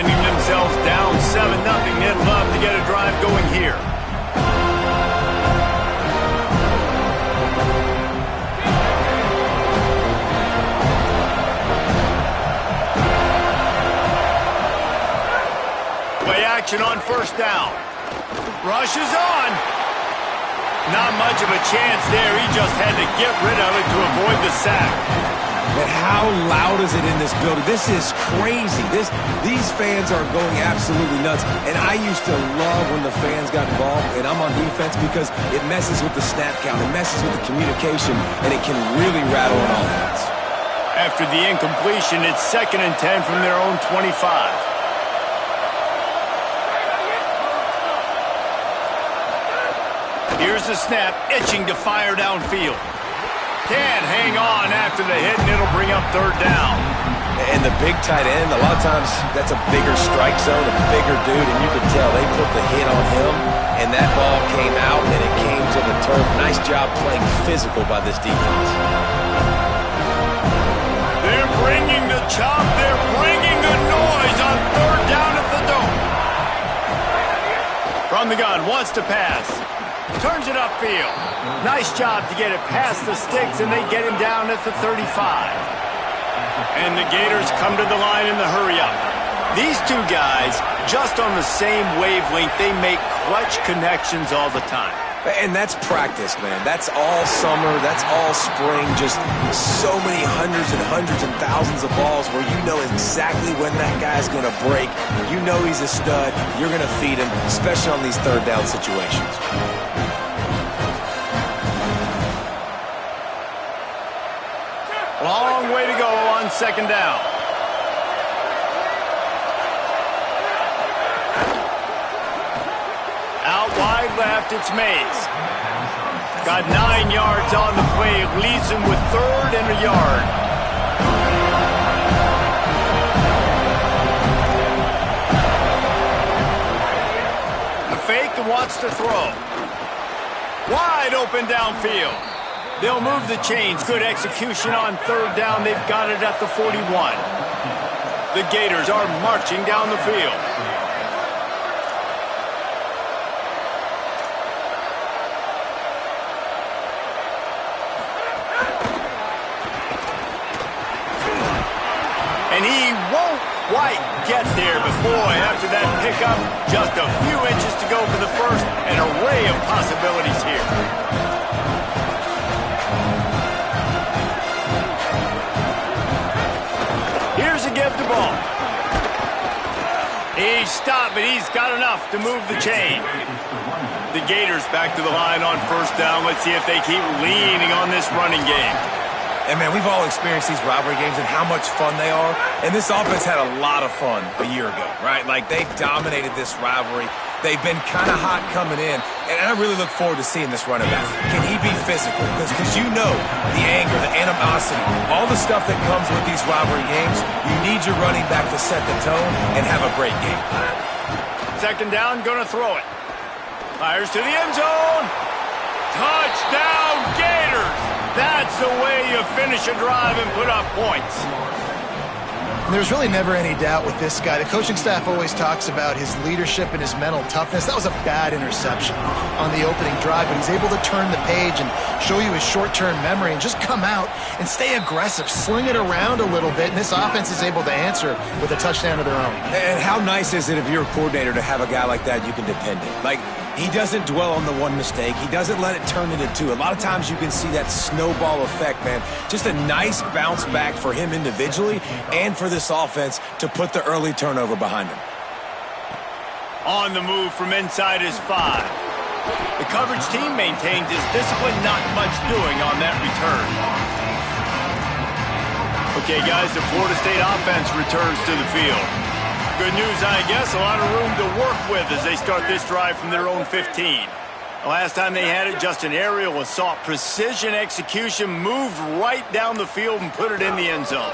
Finding themselves down 7-0, they'd love to get a drive going here. Play action on first down. Rushes on. Not much of a chance there. He just had to get rid of it to avoid the sack. But how loud is it in this building? This is crazy. These fans are going absolutely nuts. And I used to love when the fans got involved, and I'm on defense because it messes with the snap count. It messes with the communication, and it can really rattle an offense. After the incompletion, it's 2nd and 10 from their own 25. Here's the snap, itching to fire downfield. Can't hang on after the hit, and it'll bring up 3rd down. And the big tight end, a lot of times that's a bigger strike zone, a bigger dude, and you could tell they put the hit on him, and that ball came out, and it came to the turf. Nice job playing physical by this defense. They're bringing the chop. They're bringing the noise on 3rd down at the dome. From the gun, wants to pass. Turns it upfield. Nice job to get it past the sticks, and they get him down at the 35. And the Gators come to the line in the hurry-up. These two guys, just on the same wavelength, they make clutch connections all the time. And that's practice, man. That's all summer. That's all spring. Just so many hundreds and thousands of balls where you know exactly when that guy's going to break. You know he's a stud. You're going to feed him, especially on these 3rd down situations. Long way to go on 2nd down. Out wide left, it's Mays. Got 9 yards on the play. Leaves him with 3rd and a yard. The fake and wants to throw. Wide open downfield. They'll move the chains. Good execution on 3rd down. They've got it at the 41. The Gators are marching down the field. And he won't quite get there, but boy, after that pickup, just a few inches to go for the first. An array of possibilities here. Here's a give the ball. He stopped, but he's got enough to move the chain. The Gators back to the line on 1st down. Let's see if they keep leaning on this running game. And, man, we've all experienced these rivalry games and how much fun they are. And this offense had a lot of fun a year ago, right? Like, they dominated this rivalry. They've been kind of hot coming in. And I really look forward to seeing this running back. Can he be physical? Because you know the anger, the animosity, all the stuff that comes with these rivalry games, you need your running back to set the tone and have a great game. 2nd down, going to throw it. Fires to the end zone. Touchdown, Gators! That's the way you finish a drive and put up points. There's really never any doubt with this guy. The coaching staff always talks about his leadership and his mental toughness. That was a bad interception on the opening drive, but he's able to turn the page and show you his short-term memory and just come out and stay aggressive, sling it around a little bit, and this offense is able to answer with a touchdown of their own. And how nice is it if you're a coordinator to have a guy like that you can depend on? Like, he doesn't dwell on the one mistake. He doesn't let it turn into two. A lot of times you can see that snowball effect, man. Just a nice bounce back for him individually and for this offense to put the early turnover behind him. On the move from inside his 5. The coverage team maintains his discipline, not much doing on that return. Okay, guys, the Florida State offense returns to the field. Good news, I guess, a lot of room to work with as they start this drive from their own 15. The last time they had it, just an aerial assault, precision execution, moved right down the field and put it in the end zone.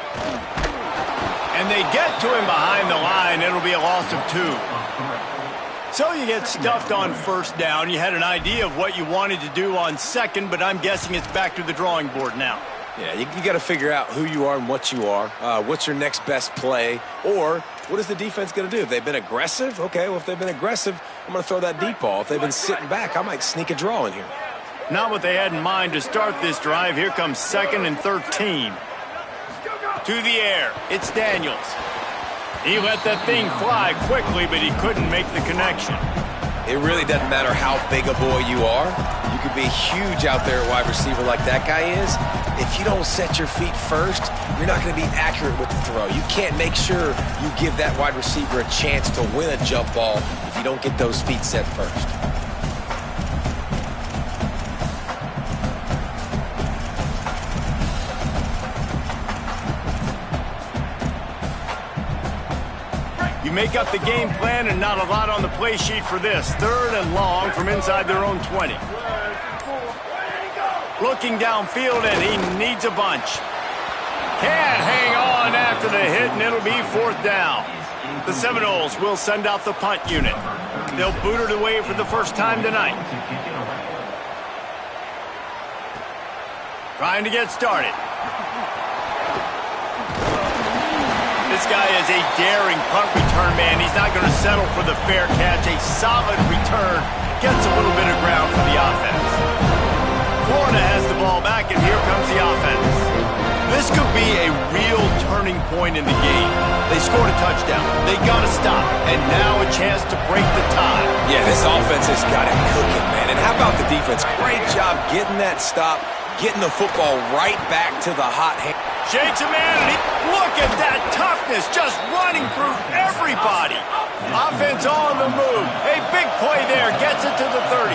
And they get to him behind the line. It'll be a loss of 2. So you get stuffed on 1st down. You had an idea of what you wanted to do on 2nd, but I'm guessing it's back to the drawing board now. Yeah, you got to figure out who you are and what you are. What's your next best play? Or what is the defense going to do? If they've been aggressive, okay, well, if they've been aggressive, I'm going to throw that deep ball. If they've been sitting back, I might sneak a draw in here. Not what they had in mind to start this drive. Here comes 2nd and 13. To the air, it's Daniels. He let that thing fly quickly, but he couldn't make the connection. It really doesn't matter how big a boy you are. You could be huge out there at wide receiver like that guy is. If you don't set your feet first, you're not going to be accurate with the throw. You can't make sure you give that wide receiver a chance to win a jump ball if you don't get those feet set first. You make up the game plan and not a lot on the play sheet for this. 3rd and long from inside their own 20. Looking downfield, and he needs a bunch. Can't hang on after the hit, and it'll be 4th down. The Seminoles will send out the punt unit. They'll boot it away for the first time tonight. Trying to get started. This guy is a daring punt return man. He's not going to settle for the fair catch. A solid return gets a little bit of ground for the offense. Florida has the ball back, and here comes the offense. This could be a real turning point in the game. They scored a touchdown. They got to stop, and now a chance to break the tie. Yeah, this offense has got it cooking, man. And how about the defense? Great job getting that stop, getting the football right back to the hot hand. Shakes a man, and look at that toughness, just running through everybody. Offense on the move. A big play there, gets it to the 30.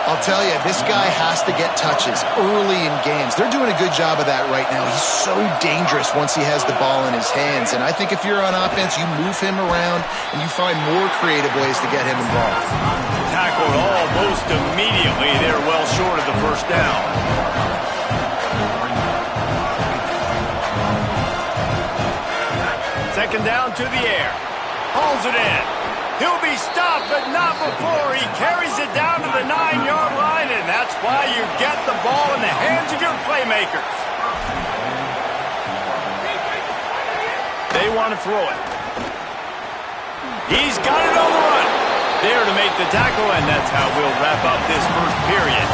I'll tell you, this guy has to get touches early in games. They're doing a good job of that right now. He's so dangerous once he has the ball in his hands. And I think if you're on offense, you move him around and you find more creative ways to get him involved. Tackled almost immediately. They're well short of the first down. Second down to the air. Pulls it in. He'll be stopped, but not before he carries it down to the 9-yard line, and that's why you get the ball in the hands of your playmakers. They want to throw it. He's got it on the run. There to make the tackle, and that's how we'll wrap up this first period.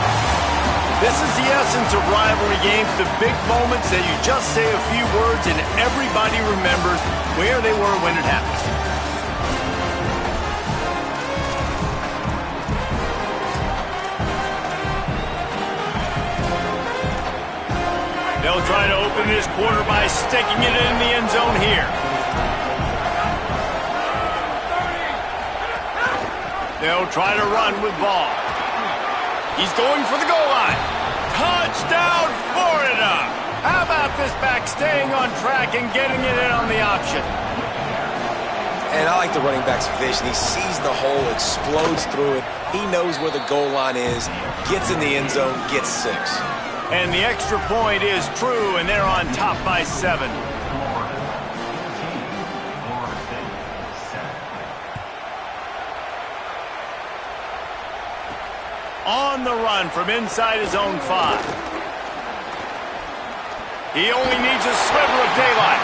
This is the essence of rivalry games, the big moments that you just say a few words and everybody remembers where they were when it happened. They'll try to open this quarter by sticking it in the end zone here. They'll try to run with ball. He's going for the goal line. Touchdown, Florida! How about this back staying on track and getting it in on the option? And I like the running back's vision. He sees the hole, explodes through it. He knows where the goal line is, gets in the end zone, gets 6. And the extra point is true, and they're on top by 7. On the run from inside his own 5. He only needs a sliver of daylight.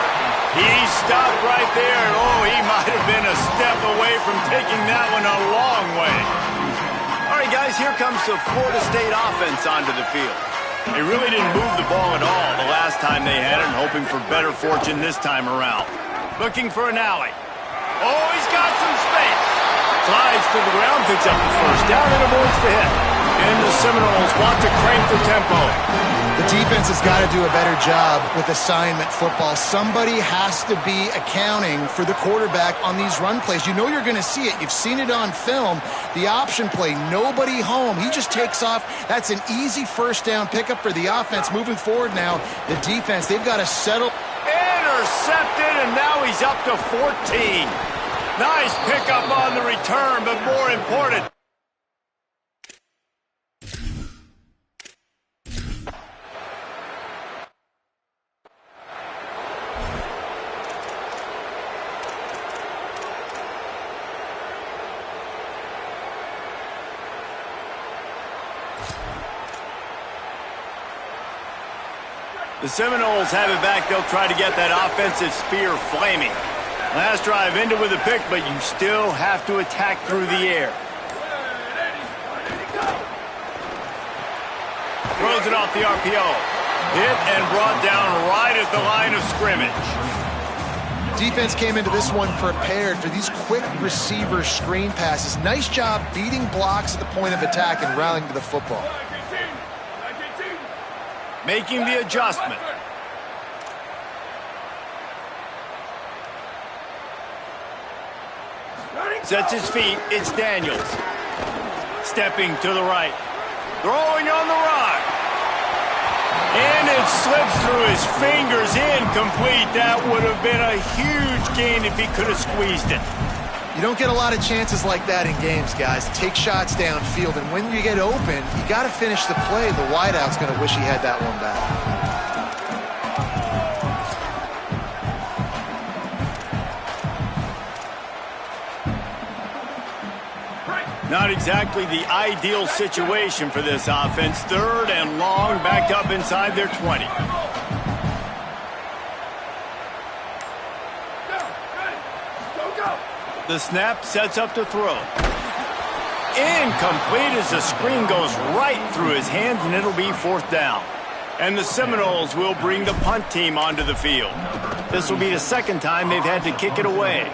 He stopped right there, and oh, he might have been a step away from taking that one a long way. All right, guys, here comes the Florida State offense onto the field. They really didn't move the ball at all the last time they had it, hoping for better fortune this time around. Looking for an alley. Oh, he's got some space. Slides to the ground, picks up the first down, and avoids the hit. And the Seminoles want to crank the tempo. The defense has got to do a better job with assignment football. Somebody has to be accounting for the quarterback on these run plays. You know you're going to see it. You've seen it on film. The option play, nobody home. He just takes off. That's an easy first down pickup for the offense. Moving forward now, the defense, they've got to settle. Intercepted, and now he's up to 14. Nice pickup on the return, but more important, The Seminoles have it back. They'll try to get that offensive spear flaming. Last drive ended with a pick, but you still have to attack through the air. Throws it off the RPO. Hit and brought down right at the line of scrimmage. Defense came into this one prepared for these quick receiver screen passes. Nice job beating blocks at the point of attack and rallying to the football. Making the adjustment. Sets his feet. It's Daniels. Stepping to the right. Throwing on the rock. And it slips through his fingers, incomplete. That would have been a huge gain if he could have squeezed it. You don't get a lot of chances like that in games, guys. Take shots downfield, and when you get open, you got to finish the play. The wideout's going to wish he had that one back. Not exactly the ideal situation for this offense. Third and long, backed up inside their 20. The snap sets up to throw. Incomplete as the screen goes right through his hands, and it'll be fourth down. And the Seminoles will bring the punt team onto the field. This will be the second time they've had to kick it away.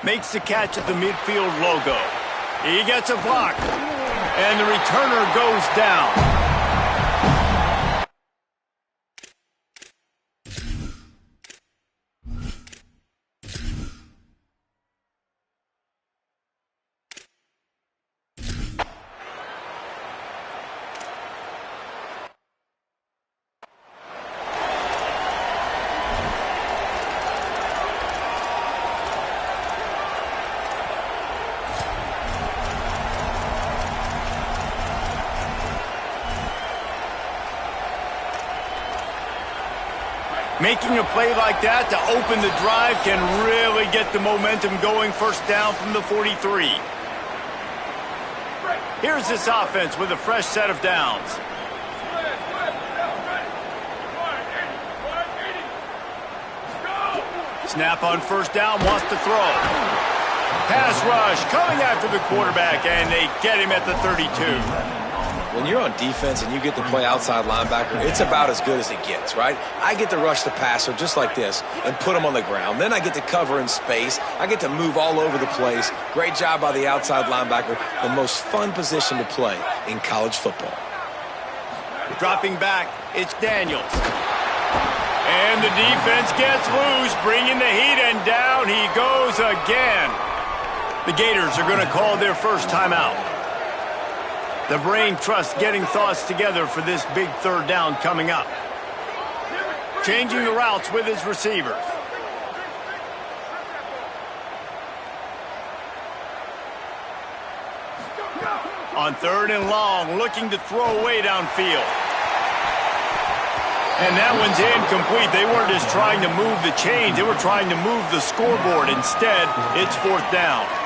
Makes the catch at the midfield logo. He gets a block. And the returner goes down. Making a play like that to open the drive can really get the momentum going. First down from the 43. Here's this offense with a fresh set of downs. Snap on first down, wants to throw. Pass rush coming after the quarterback, and they get him at the 32. When you're on defense and you get to play outside linebacker, it's about as good as it gets, right? I get to rush the passer just like this and put him on the ground. Then I get to cover in space. I get to move all over the place. Great job by the outside linebacker. The most fun position to play in college football. Dropping back, it's Daniels. And the defense gets loose, bringing the heat, and down he goes again. The Gators are going to call their first timeout. The brain trust getting thoughts together for this big third down coming up. Changing the routes with his receivers. On third and long, looking to throw away downfield. And that one's incomplete. They weren't just trying to move the chains. They were trying to move the scoreboard. Instead, it's fourth down.